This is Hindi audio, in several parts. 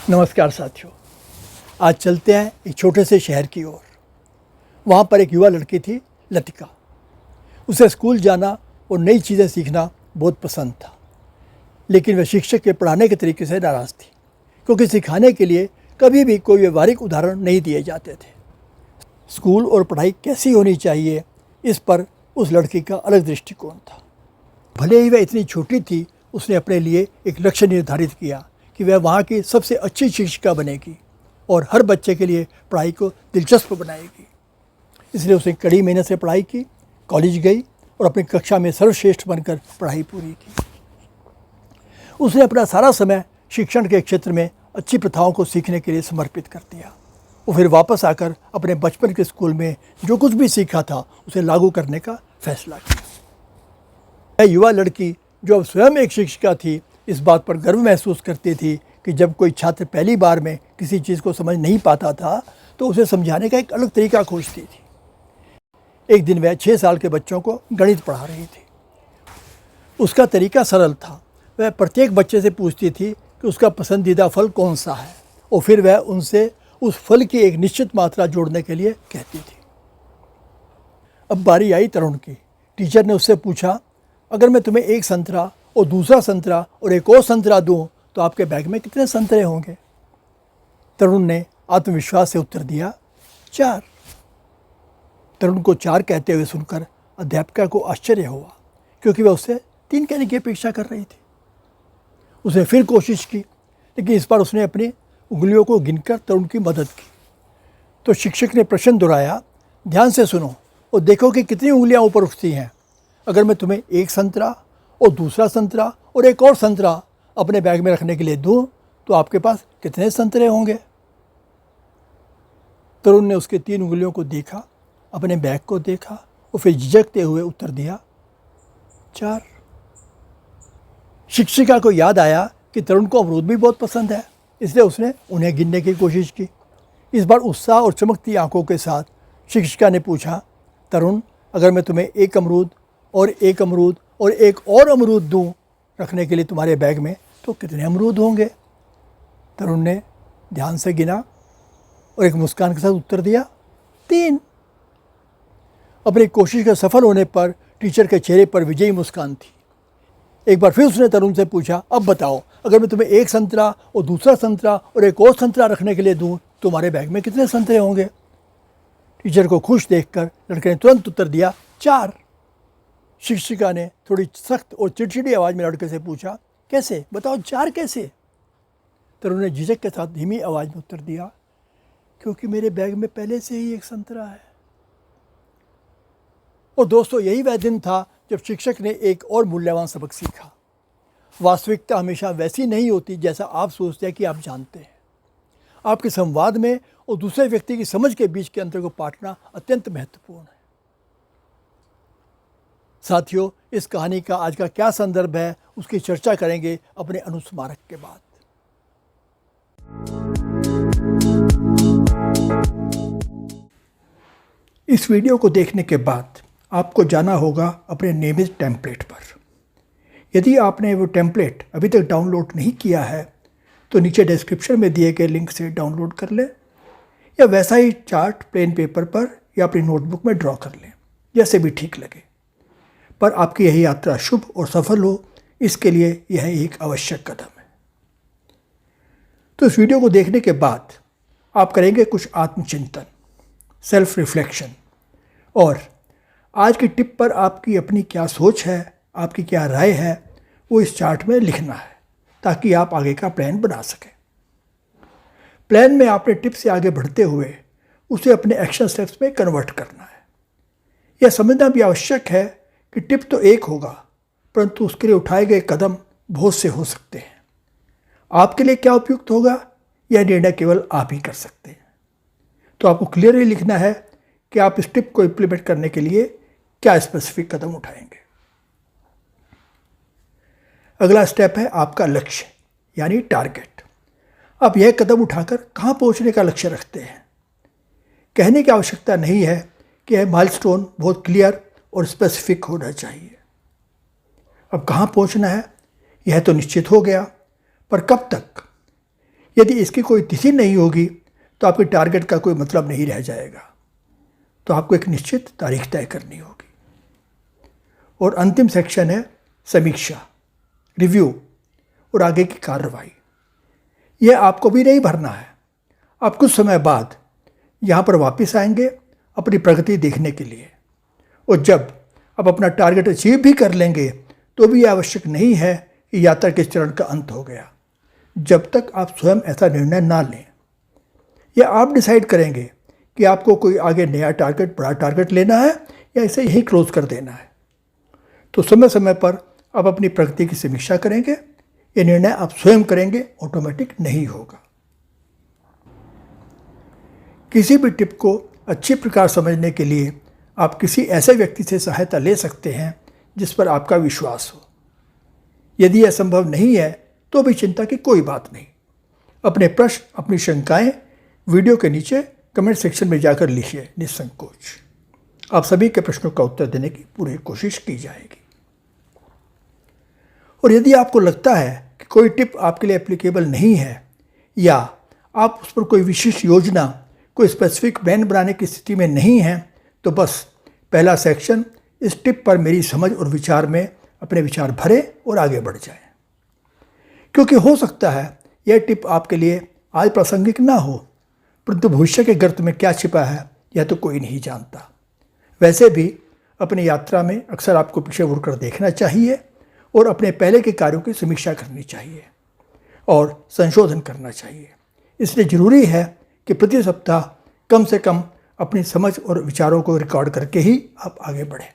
नमस्कार साथियों। आज चलते हैं एक छोटे से शहर की ओर। वहाँ पर एक युवा लड़की थी, लतिका। उसे स्कूल जाना और नई चीज़ें सीखना बहुत पसंद था, लेकिन वह शिक्षक के पढ़ाने के तरीके से नाराज़ थी, क्योंकि सिखाने के लिए कभी भी कोई व्यवहारिक उदाहरण नहीं दिए जाते थे। स्कूल और पढ़ाई कैसी होनी चाहिए, इस पर उस लड़की का अलग दृष्टिकोण था। भले ही वह इतनी छोटी थी, उसने अपने लिए एक लक्ष्य निर्धारित किया कि वह वहाँ की सबसे अच्छी शिक्षिका बनेगी और हर बच्चे के लिए पढ़ाई को दिलचस्प बनाएगी। इसलिए उसने कड़ी मेहनत से पढ़ाई की, कॉलेज गई और अपनी कक्षा में सर्वश्रेष्ठ बनकर पढ़ाई पूरी की। उसने अपना सारा समय शिक्षण के क्षेत्र में अच्छी प्रथाओं को सीखने के लिए समर्पित कर दिया। वो फिर वापस आकर अपने बचपन के स्कूल में जो कुछ भी सीखा था उसे लागू करने का फैसला किया। यह युवा लड़की, जो अब स्वयं एक शिक्षिका थी, इस बात पर गर्व महसूस करती थी कि जब कोई छात्र पहली बार में किसी चीज़ को समझ नहीं पाता था तो उसे समझाने का एक अलग तरीका खोजती थी। एक दिन वह 6 साल के बच्चों को गणित पढ़ा रही थी। उसका तरीका सरल था। वह प्रत्येक बच्चे से पूछती थी कि उसका पसंदीदा फल कौन सा है और फिर वह उनसे उस फल की एक निश्चित मात्रा जोड़ने के लिए कहती थी। अब बारी आई तरुण की। टीचर ने उससे पूछा, अगर मैं तुम्हें एक संतरा और दूसरा संतरा और एक और संतरा दूं तो आपके बैग में कितने संतरे होंगे? तरुण ने आत्मविश्वास से उत्तर दिया, 4। तरुण को 4 कहते हुए सुनकर अध्यापिका को आश्चर्य हुआ, क्योंकि वह उससे 3 कहने की अपेक्षा कर रही थी। उसने फिर कोशिश की, लेकिन इस बार उसने अपनी उंगलियों को गिनकर तरुण की मदद की। तो शिक्षक ने प्रश्न दोहराया, ध्यान से सुनो और देखो कि कितनी उंगलियां ऊपर उठती हैं। अगर मैं तुम्हें एक संतरा और दूसरा संतरा और एक और संतरा अपने बैग में रखने के लिए दूं तो आपके पास कितने संतरे होंगे? तरुण ने उसके 3 उंगलियों को देखा, अपने बैग को देखा और फिर झिझकते हुए उत्तर दिया, 4। शिक्षिका को याद आया कि तरुण को अमरूद भी बहुत पसंद है, इसलिए उसने उन्हें गिनने की कोशिश की। इस बार उत्साह और चमकती आंखों के साथ शिक्षिका ने पूछा, तरुण, अगर मैं तुम्हें एक अमरूद और एक अमरूद और एक और अमरूद दूं रखने के लिए तुम्हारे बैग में तो कितने अमरूद होंगे? तरुण ने ध्यान से गिना और एक मुस्कान के साथ उत्तर दिया, 3। अपनी कोशिश के सफल होने पर टीचर के चेहरे पर विजयी मुस्कान थी। एक बार फिर उसने तरुण से पूछा, अब बताओ, अगर मैं तुम्हें एक संतरा और दूसरा संतरा और एक और संतरा रखने के लिए दूं तो तुम्हारे बैग में कितने संतरे होंगे? टीचर को खुश देखकर लड़के ने तुरंत उत्तर दिया, 4। शिक्षिका ने थोड़ी सख्त और चिड़चिड़ी आवाज़ में लड़के से पूछा, कैसे? बताओ, 4 कैसे? तरुण ने झिझक के साथ धीमी आवाज़ में उत्तर दिया, क्योंकि मेरे बैग में पहले से ही एक संतरा है। और दोस्तों, यही वह दिन था जब शिक्षक ने एक और मूल्यवान सबक सीखा। वास्तविकता हमेशा वैसी नहीं होती जैसा आप सोचते हैं कि आप जानते हैं। आपके संवाद में और दूसरे व्यक्ति की समझ के बीच के अंतर को पाटना अत्यंत महत्वपूर्ण है। साथियों, इस कहानी का आज का क्या संदर्भ है, उसकी चर्चा करेंगे अपने अनुस्मारक के बाद। इस वीडियो को देखने के बाद आपको जाना होगा अपने नियमित टेम्पलेट पर। यदि आपने वो टेम्पलेट अभी तक डाउनलोड नहीं किया है तो नीचे डिस्क्रिप्शन में दिए गए लिंक से डाउनलोड कर लें, या वैसा ही चार्ट प्लेन पेपर पर या अपनी नोटबुक में ड्रॉ कर लें, जैसे भी ठीक लगे। पर आपकी यही यात्रा शुभ और सफल हो, इसके लिए यह एक आवश्यक कदम है। तो इस वीडियो को देखने के बाद आप करेंगे कुछ आत्मचिंतन, सेल्फ रिफ्लेक्शन, और आज की टिप पर आपकी अपनी क्या सोच है, आपकी क्या राय है, वो इस चार्ट में लिखना है, ताकि आप आगे का प्लान बना सकें। प्लान में आपने टिप से आगे बढ़ते हुए उसे अपने एक्शन स्टेप्स में कन्वर्ट करना है। यह समझना भी आवश्यक है कि टिप तो एक होगा, परंतु उसके लिए उठाए गए कदम बहुत से हो सकते हैं। आपके लिए क्या उपयुक्त होगा, यह निर्णय केवल आप ही कर सकते हैं। तो आपको क्लियरली लिखना है कि आप इस टिप को इम्प्लीमेंट करने के लिए क्या स्पेसिफिक कदम उठाएंगे। अगला स्टेप है आपका लक्ष्य, यानी टारगेट। आप यह कदम उठाकर कहाँ पहुँचने का लक्ष्य रखते हैं? कहने की आवश्यकता नहीं है कि यह माइलस्टोन बहुत क्लियर और स्पेसिफिक होना चाहिए। अब कहाँ पहुँचना है यह तो निश्चित हो गया, पर कब तक? यदि इसकी कोई तिथि नहीं होगी तो आपके टारगेट का कोई मतलब नहीं रह जाएगा। तो आपको एक निश्चित तारीख तय करनी होगी। और अंतिम सेक्शन है समीक्षा, रिव्यू और आगे की कार्रवाई। यह आपको भी नहीं भरना है। आप कुछ समय बाद यहाँ पर वापस आएंगे अपनी प्रगति देखने के लिए। और जब आप अपना टारगेट अचीव भी कर लेंगे तो भी यह आवश्यक नहीं है कि यात्रा के चरण का अंत हो गया, जब तक आप स्वयं ऐसा निर्णय ना लें। या आप डिसाइड करेंगे कि आपको कोई आगे नया टारगेट, बड़ा टारगेट लेना है या इसे यहीं क्लोज कर देना है। तो समय समय पर आप अपनी प्रगति की समीक्षा करेंगे। ये निर्णय आप स्वयं करेंगे, ऑटोमेटिक नहीं होगा। किसी भी टिप को अच्छी प्रकार समझने के लिए आप किसी ऐसे व्यक्ति से सहायता ले सकते हैं जिस पर आपका विश्वास हो। यदि यह संभव नहीं है तो भी चिंता की कोई बात नहीं। अपने प्रश्न, अपनी शंकाएं वीडियो के नीचे कमेंट सेक्शन में जाकर लिखिए निसंकोच। आप सभी के प्रश्नों का उत्तर देने की पूरी कोशिश की जाएगी। और यदि आपको लगता है कि कोई टिप आपके लिए एप्लीकेबल नहीं है या आप उस पर कोई विशेष योजना, कोई स्पेसिफिक प्लान बनाने की स्थिति में नहीं हैं, तो बस पहला सेक्शन इस टिप पर मेरी समझ और विचार में अपने विचार भरें और आगे बढ़ जाएं। क्योंकि हो सकता है यह टिप आपके लिए आज प्रासंगिक ना हो, परंतु भविष्य के गर्त में क्या छिपा है यह तो कोई नहीं जानता। वैसे भी अपनी यात्रा में अक्सर आपको पीछे मुड़कर देखना चाहिए और अपने पहले के कार्यों की समीक्षा करनी चाहिए और संशोधन करना चाहिए। इसलिए ज़रूरी है कि प्रति सप्ताह कम से कम अपनी समझ और विचारों को रिकॉर्ड करके ही आप आगे बढ़ें।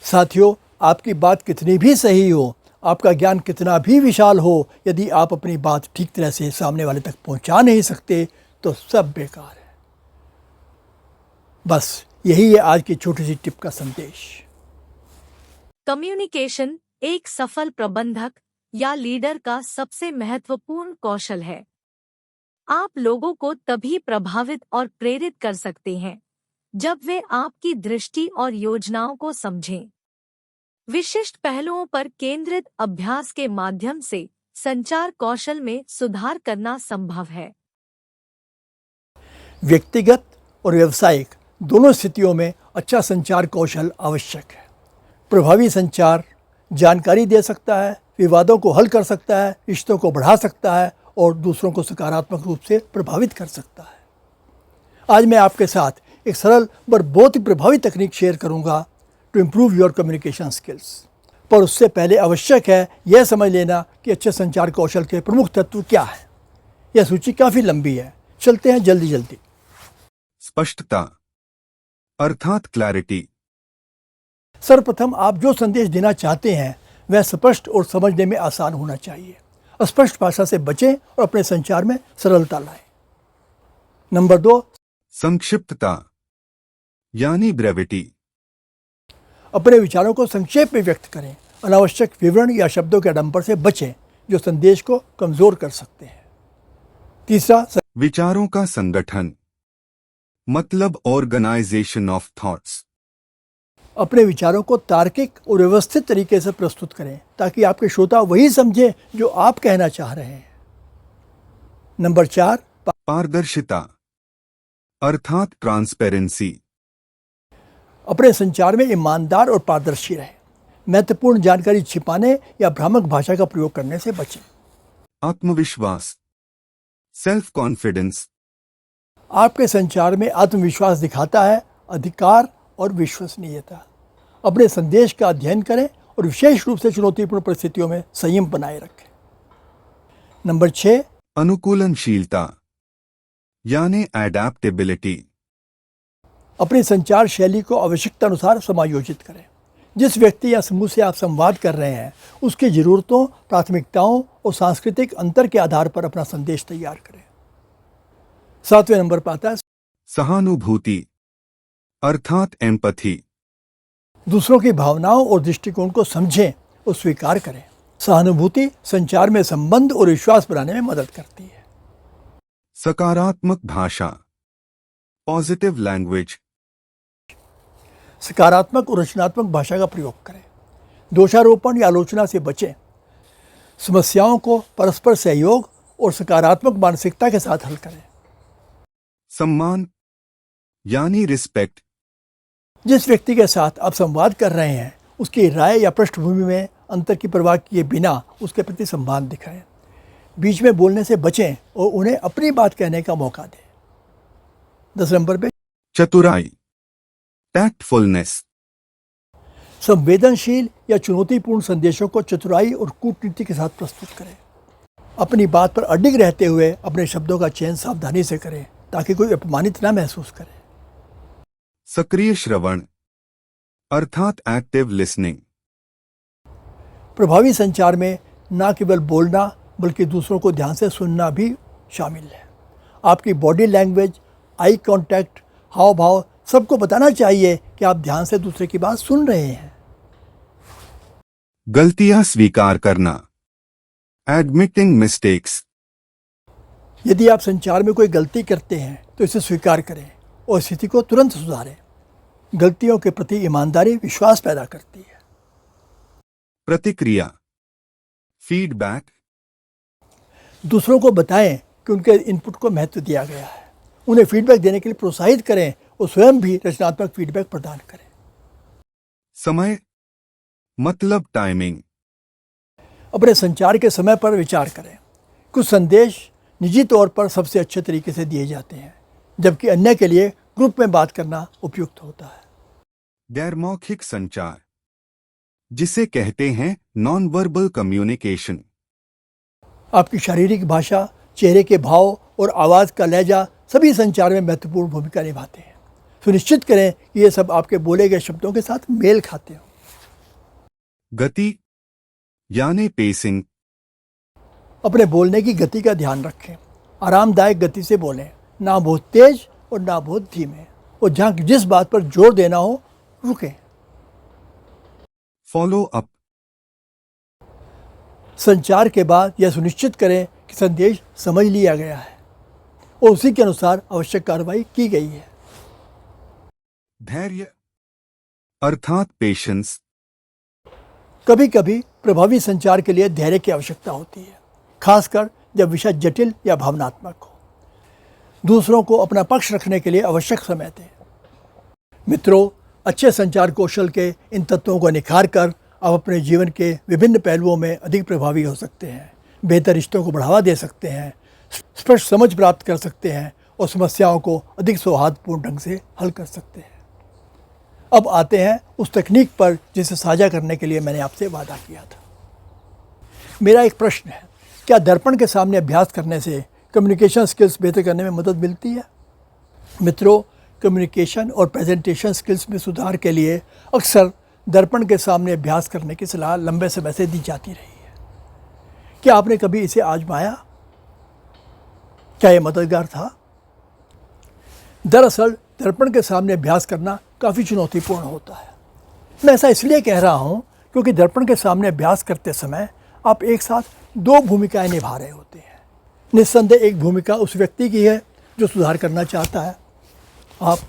साथियों, आपकी बात कितनी भी सही हो, आपका ज्ञान कितना भी विशाल हो, यदि आप अपनी बात ठीक तरह से सामने वाले तक पहुंचा नहीं सकते तो सब बेकार है। बस यही है आज की छोटी सी टिप का संदेश। कम्युनिकेशन एक सफल प्रबंधक या लीडर का सबसे महत्वपूर्ण कौशल है। आप लोगों को तभी प्रभावित और प्रेरित कर सकते हैं जब वे आपकी दृष्टि और योजनाओं को समझें। विशिष्ट पहलुओं पर केंद्रित अभ्यास के माध्यम से संचार कौशल में सुधार करना संभव है। व्यक्तिगत और व्यावसायिक दोनों स्थितियों में अच्छा संचार कौशल आवश्यक है। प्रभावी संचार जानकारी दे सकता है, विवादों को हल कर सकता है, रिश्तों को बढ़ा सकता है और दूसरों को सकारात्मक रूप से प्रभावित कर सकता है। आज मैं आपके साथ एक सरल पर बहुत ही प्रभावी तकनीक शेयर करूंगा to improve your communication skills. पर उससे पहले आवश्यक है यह समझ लेना कि अच्छे संचार कौशल के प्रमुख तत्व क्या हैं। यह सूची काफ़ी लंबी है, चलते हैं जल्दी जल्दी। स्पष्टता अर्थात क्लैरिटी। सर्वप्रथम आप जो संदेश देना चाहते हैं वह स्पष्ट और समझने में आसान होना चाहिए। अस्पष्ट भाषा से बचें और अपने संचार में सरलता लाएं। नंबर 2, संक्षिप्तता यानी ब्रेविटी। अपने विचारों को संक्षेप में व्यक्त करें। अनावश्यक विवरण या शब्दों के आडंबर से बचें जो संदेश को कमजोर कर सकते हैं। तीसरा, विचारों का संगठन मतलब ऑर्गेनाइजेशन ऑफ थॉट्स। अपने विचारों को तार्किक और व्यवस्थित तरीके से प्रस्तुत करें ताकि आपके श्रोता वही समझें जो आप कहना चाह रहे हैं। नंबर 4, पारदर्शिता अर्थात ट्रांसपेरेंसी। अपने संचार में ईमानदार और पारदर्शी रहें। महत्वपूर्ण जानकारी छिपाने या भ्रामक भाषा का प्रयोग करने से बचें। आत्मविश्वास सेल्फ कॉन्फिडेंस। आपके संचार में आत्मविश्वास दिखाता है अधिकार और विश्वसनीयता। अपने संदेश का अध्ययन करें और विशेष रूप से चुनौतीपूर्ण परिस्थितियों में संयम बनाए रखें। नंबर 6, अनुकूलनशीलता यानी एडेप्टेबिलिटी। अपनी संचार शैली को आवश्यकता अनुसार समायोजित करें। जिस व्यक्ति या समूह से आप संवाद कर रहे हैं उसकी ज़रूरतों, प्राथमिकताओं और सांस्कृतिक अंतर के आधार पर अपना संदेश तैयार करें। 7वें नंबर पर आता है सहानुभूति अर्थात एम्पैथी। दूसरों की भावनाओं और दृष्टिकोण को समझें और स्वीकार करें। सहानुभूति संचार में संबंध और विश्वास बनाने में मदद करती है। सकारात्मक भाषा पॉजिटिव लैंग्वेज। सकारात्मक और रचनात्मक भाषा का प्रयोग करें। दोषारोपण या आलोचना से बचें। समस्याओं को परस्पर सहयोग और सकारात्मक मानसिकता के साथ हल करें। सम्मान यानी रिस्पेक्ट। जिस व्यक्ति के साथ आप संवाद कर रहे हैं उसकी राय या पृष्ठभूमि में अंतर की परवाह किए बिना उसके प्रति सम्मान दिखाएं। बीच में बोलने से बचें और उन्हें अपनी बात कहने का मौका दें। 10 नंबर पे चतुराई, टैक्टफुलनेस। संवेदनशील या चुनौतीपूर्ण संदेशों को चतुराई और कूटनीति के साथ प्रस्तुत करें। अपनी बात पर अडिग रहते हुए अपने शब्दों का चयन सावधानी से करें ताकि कोई अपमानित न महसूस करे। सक्रिय श्रवण अर्थात एक्टिव लिसनिंग। प्रभावी संचार में न केवल बोलना बल्कि दूसरों को ध्यान से सुनना भी शामिल है। आपकी बॉडी लैंग्वेज, आई कांटेक्ट, हाव भाव सबको बताना चाहिए कि आप ध्यान से दूसरे की बात सुन रहे हैं। गलतियां स्वीकार करना, एडमिटिंग मिस्टेक्स। यदि आप संचार में कोई गलती करते हैं तो इसे स्वीकार करें और स्थिति को तुरंत सुधारें। गलतियों के प्रति ईमानदारी विश्वास पैदा करती है। प्रतिक्रिया, फीडबैक। दूसरों को बताएं कि उनके इनपुट को महत्व दिया गया है। उन्हें फीडबैक देने के लिए प्रोत्साहित करें और स्वयं भी रचनात्मक फीडबैक प्रदान करें। समय मतलब टाइमिंग। अपने संचार के समय पर विचार करें। कुछ संदेश निजी तौर पर सबसे अच्छे तरीके से दिए जाते हैं, जबकि अन्य के लिए ग्रुप में बात करना उपयुक्त होता है। गैरमौखिक संचार, जिसे कहते हैं नॉन वर्बल कम्युनिकेशन। आपकी शारीरिक भाषा, चेहरे के भाव और आवाज़ का लहजा सभी संचार में महत्वपूर्ण भूमिका निभाते हैं। सुनिश्चित करें कि ये सब आपके बोले गए शब्दों के साथ मेल खाते हों। गति यानी पेसिंग। अपने बोलने की गति का ध्यान रखें। आरामदायक गति से बोलें, ना बहुत तेज और ना बहुत धीमे। और जहाँ जिस बात पर जोर देना हो रुकें। Follow up. संचार के बाद यह सुनिश्चित करें कि संदेश समझ लिया गया है और उसी के अनुसार आवश्यक कार्रवाई की गई है। धैर्य अर्थात पेशेंस। कभी कभी प्रभावी संचार के लिए धैर्य की आवश्यकता होती है, खासकर जब विषय जटिल या भावनात्मक हो। दूसरों को अपना पक्ष रखने के लिए आवश्यक समय दें। मित्रों, अच्छे संचार कौशल के इन तत्वों को निखार कर आप अपने जीवन के विभिन्न पहलुओं में अधिक प्रभावी हो सकते हैं, बेहतर रिश्तों को बढ़ावा दे सकते हैं, स्पष्ट समझ प्राप्त कर सकते हैं और समस्याओं को अधिक सौहार्दपूर्ण ढंग से हल कर सकते हैं। अब आते हैं उस तकनीक पर जिसे साझा करने के लिए मैंने आपसे वादा किया था। मेरा एक प्रश्न है, क्या दर्पण के सामने अभ्यास करने से कम्युनिकेशन स्किल्स बेहतर करने में मदद मिलती है? मित्रों, कम्युनिकेशन और प्रेजेंटेशन स्किल्स में सुधार के लिए अक्सर दर्पण के सामने अभ्यास करने की सलाह लंबे समय से दी जाती रही है। क्या आपने कभी इसे आजमाया? क्या यह मददगार था? दरअसल दर्पण के सामने अभ्यास करना काफ़ी चुनौतीपूर्ण होता है। मैं ऐसा इसलिए कह रहा हूँ क्योंकि दर्पण के सामने अभ्यास करते समय आप एक साथ दो भूमिकाएं निभा रहे होते हैं। निस्संदेह एक भूमिका उस व्यक्ति की है जो सुधार करना चाहता है, आप,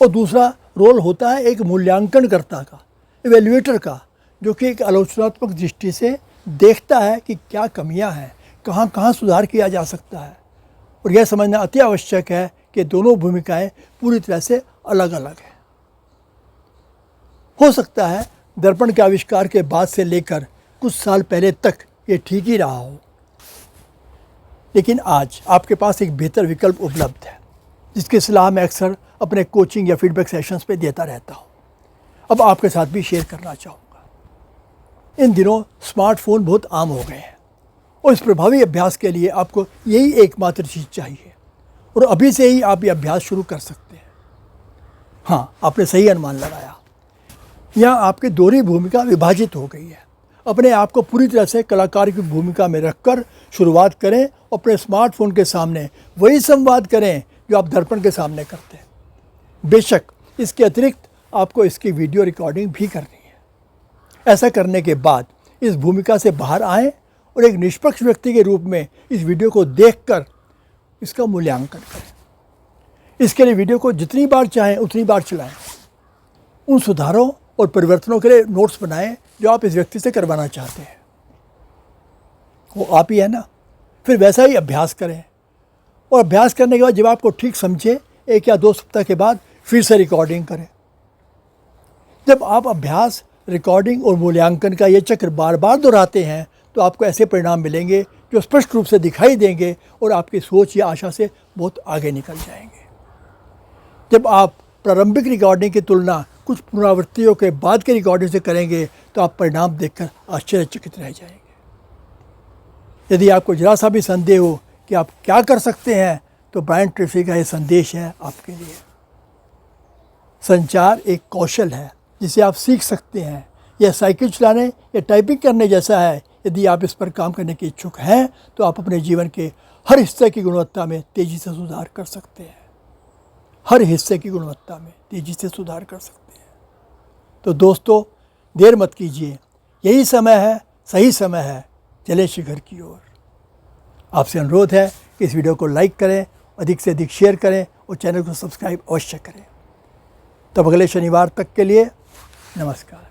और दूसरा रोल होता है एक मूल्यांकनकर्ता का, इवेल्युएटर का, जो कि एक आलोचनात्मक दृष्टि से देखता है कि क्या कमियां हैं, कहाँ कहाँ सुधार किया जा सकता है। और यह समझना अति आवश्यक है कि दोनों भूमिकाएं पूरी तरह से अलग अलग हैं। हो सकता है दर्पण के आविष्कार के बाद से लेकर कुछ साल पहले तक ये ठीक ही रहा हो, लेकिन आज आपके पास एक बेहतर विकल्प उपलब्ध है जिसकी सलाह मैं अक्सर अपने कोचिंग या फीडबैक सेशंस पे देता रहता हूँ। अब आपके साथ भी शेयर करना चाहूँगा। इन दिनों स्मार्टफोन बहुत आम हो गए हैं और इस प्रभावी अभ्यास के लिए आपको यही एकमात्र चीज़ चाहिए और अभी से ही आप ये अभ्यास शुरू कर सकते हैं। हाँ, आपने सही अनुमान लगाया। यहाँ आपकी दोहरी भूमिका विभाजित हो गई है। अपने आप को पूरी तरह से कलाकार की भूमिका में रखकर शुरुआत करें और अपने स्मार्टफोन के सामने वही संवाद करें जो आप दर्पण के सामने करते हैं। बेशक इसके अतिरिक्त आपको इसकी वीडियो रिकॉर्डिंग भी करनी है। ऐसा करने के बाद इस भूमिका से बाहर आएं और एक निष्पक्ष व्यक्ति के रूप में इस वीडियो को देखकर इसका मूल्यांकन करें। इसके लिए वीडियो को जितनी बार चाहें उतनी बार चलाएं। उन सुधारों और परिवर्तनों के लिए नोट्स बनाएं जो आप इस व्यक्ति से करवाना चाहते हैं। वो आप ही है ना। फिर वैसा ही अभ्यास करें और अभ्यास करने के बाद जब आपको ठीक समझे 1 या 2 सप्ताह के बाद फिर से रिकॉर्डिंग करें। जब आप अभ्यास, रिकॉर्डिंग और मूल्यांकन का ये चक्र बार बार दोहराते हैं तो आपको ऐसे परिणाम मिलेंगे जो स्पष्ट रूप से दिखाई देंगे और आपकी सोच या आशा से बहुत आगे निकल जाएंगे। जब आप प्रारंभिक रिकॉर्डिंग की तुलना कुछ पुनरावृत्तियों के बाद की रिकॉर्डिंग से करेंगे तो आप परिणाम देखकर आश्चर्यचकित रह जाएंगे। यदि आपको जरा सा भी संदेह हो कि आप क्या कर सकते हैं तो ब्रायन ट्रेसी का ये संदेश है आपके लिए। संचार एक कौशल है जिसे आप सीख सकते हैं। यह साइकिल चलाने या टाइपिंग करने जैसा है। यदि आप इस पर काम करने के इच्छुक हैं तो आप अपने जीवन के हर हिस्से की गुणवत्ता में तेज़ी से सुधार कर सकते हैं। हर हिस्से की गुणवत्ता में तेज़ी से सुधार कर सकते हैं। तो दोस्तों, देर मत कीजिए, यही समय है, सही समय है, चले शिखर की ओर। आपसे अनुरोध है कि इस वीडियो को लाइक करें, अधिक से अधिक शेयर करें और चैनल को सब्सक्राइब अवश्य करें। तब अगले शनिवार तक के लिए नमस्कार।